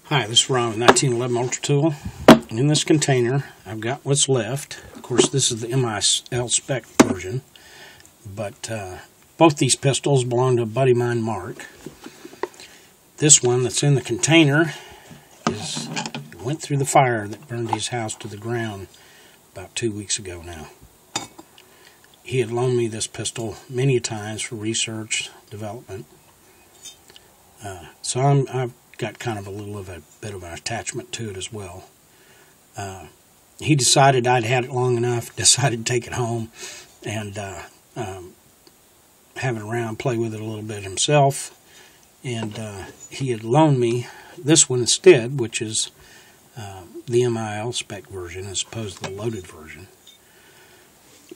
Hi, this is Ron with 1911 Ultra Tool. And in this container, I've got what's left. Of course, this is the MIL spec version, but both these pistols belong to a buddy of mine, Mark. This one that's in the container went through the fire that burned his house to the ground about 2 weeks ago now. He had loaned me this pistol many times for research, development. So I've got kind of a bit of an attachment to it as well. He decided I'd had it long enough, decided to take it home and have it around, play with it a little bit himself. And he had loaned me this one instead, which is the MIL spec version as opposed to the loaded version.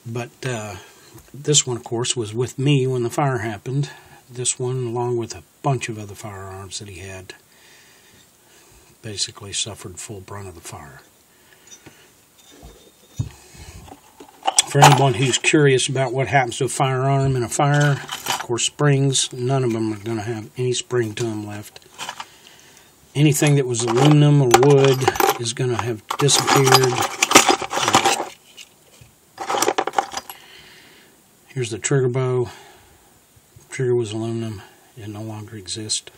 But this one, of course, was with me when the fire happened. This one, along with a bunch of other firearms that he had, basically suffered full brunt of the fire. For anyone who's curious about what happens to a firearm in a fire, of course, springs, none of them are going to have any spring to them left. Anything that was aluminum or wood is going to have disappeared. Here's the trigger bow. Trigger was aluminum. It no longer exists.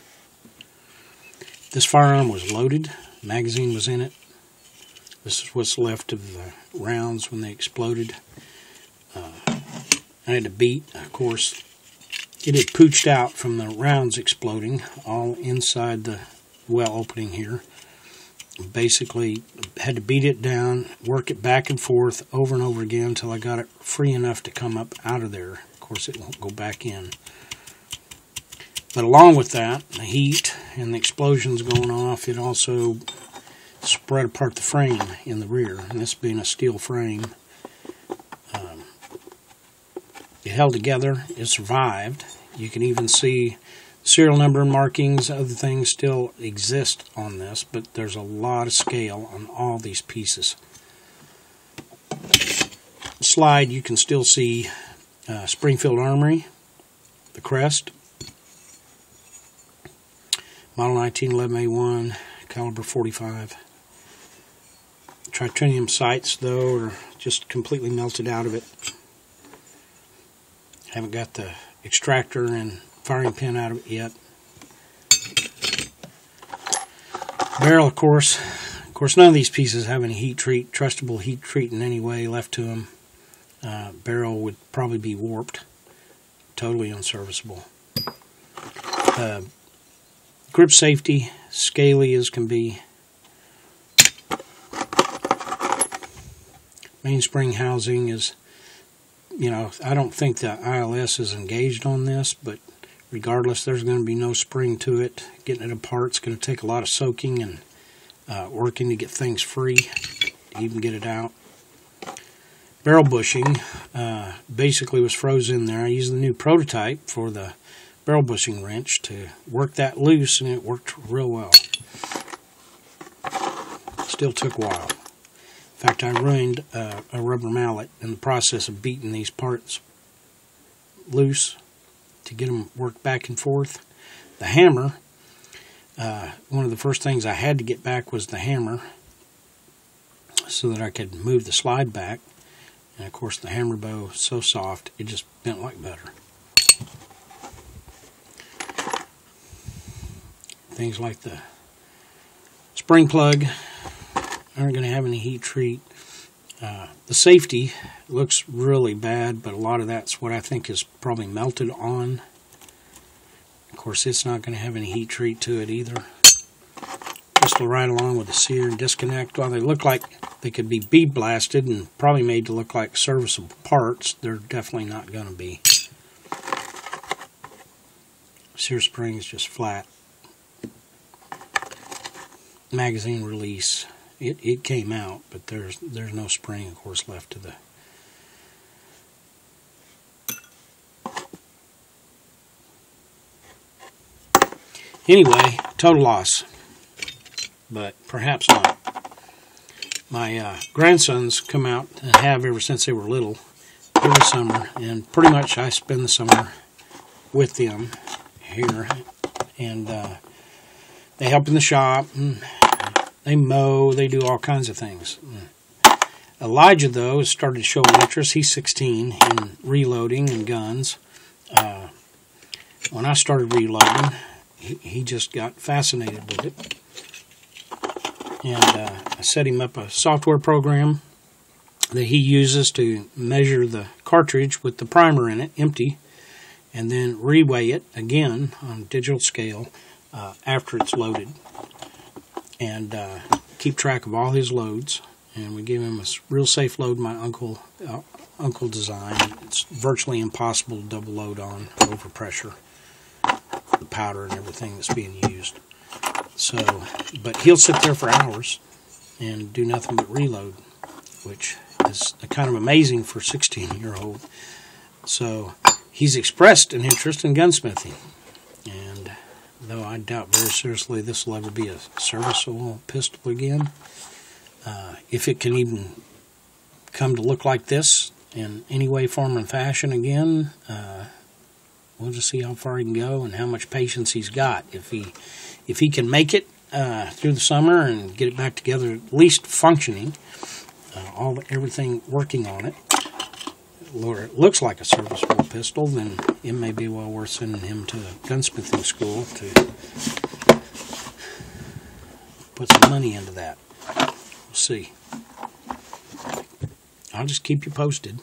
This firearm was loaded. Magazine was in it. This is what's left of the rounds when they exploded. I had to beat, of course. It had pooched out from the rounds exploding, all inside the well opening here. Basically, had to beat it down, work it back and forth over and over again until I got it free enough to come up out of there. Of course, it won't go back in. But along with that, the heat and the explosions going off, it also spread apart the frame in the rear. And this being a steel frame, it held together. It survived. You can even see serial number markings, other things still exist on this, but there's a lot of scale on all these pieces. Slide, you can still see Springfield Armory, the crest. Model 1911-A1, caliber 45. Tritanium sights, though, are just completely melted out of it. Haven't got the extractor and firing pin out of it yet. Barrel, of course. Of course, none of these pieces have any heat treat, trustable heat treat in any way left to them. Barrel would probably be warped. Totally unserviceable. Grip safety, scaly as can be. Mainspring housing is, I don't think the ILS is engaged on this, but regardless, there's going to be no spring to it. Getting it apart is going to take a lot of soaking and working to get things free, to even get it out. Barrel bushing basically was frozen in there. I used the new prototype for the barrel bushing wrench to work that loose, and it worked real well. Still took a while. In fact, I ruined a rubber mallet in the process of beating these parts loose to get them worked back and forth. The hammer, one of the first things I had to get back was the hammer so that I could move the slide back. And of course, the hammer bow is so soft, it just bent like butter. Things like the spring plug aren't going to have any heat treat. The safety looks really bad, but a lot of that's what I think is probably melted on. Of course, it's not going to have any heat treat to it either. Pistol right along with the sear and disconnect. While they look like they could be bead blasted and probably made to look like serviceable parts, they're definitely not going to be. Sear spring is just flat. Magazine release, it came out, but there's no spring, of course, left to the anyway. Total loss, but perhaps not. My grandsons come out and have ever since they were little every summer, and pretty much I spend the summer with them here, and they help in the shop, and they mow, they do all kinds of things. Elijah, though, has started showing interest. He's 16 in reloading and guns. When I started reloading, he just got fascinated with it. And I set him up a software program that he uses to measure the cartridge with the primer in it, empty, and then reweigh it again on a digital scale after it's loaded, and keep track of all his loads. And we gave him a real safe load my uncle designed. It's virtually impossible to double load on overpressure, the powder and everything that's being used. So, but he'll sit there for hours and do nothing but reload, which is kind of amazing for a 16-year-old. So he's expressed an interest in gunsmithing, and though I doubt very seriously this will ever be a serviceable pistol again, if it can even come to look like this in any way, form, and fashion again, we'll just see how far he can go and how much patience he's got. If he can make it through the summer and get it back together, at least functioning, everything working on it, or it looks like a serviceable pistol, then it may be well worth sending him to a gunsmithing school to put some money into that. We'll see. I'll just keep you posted.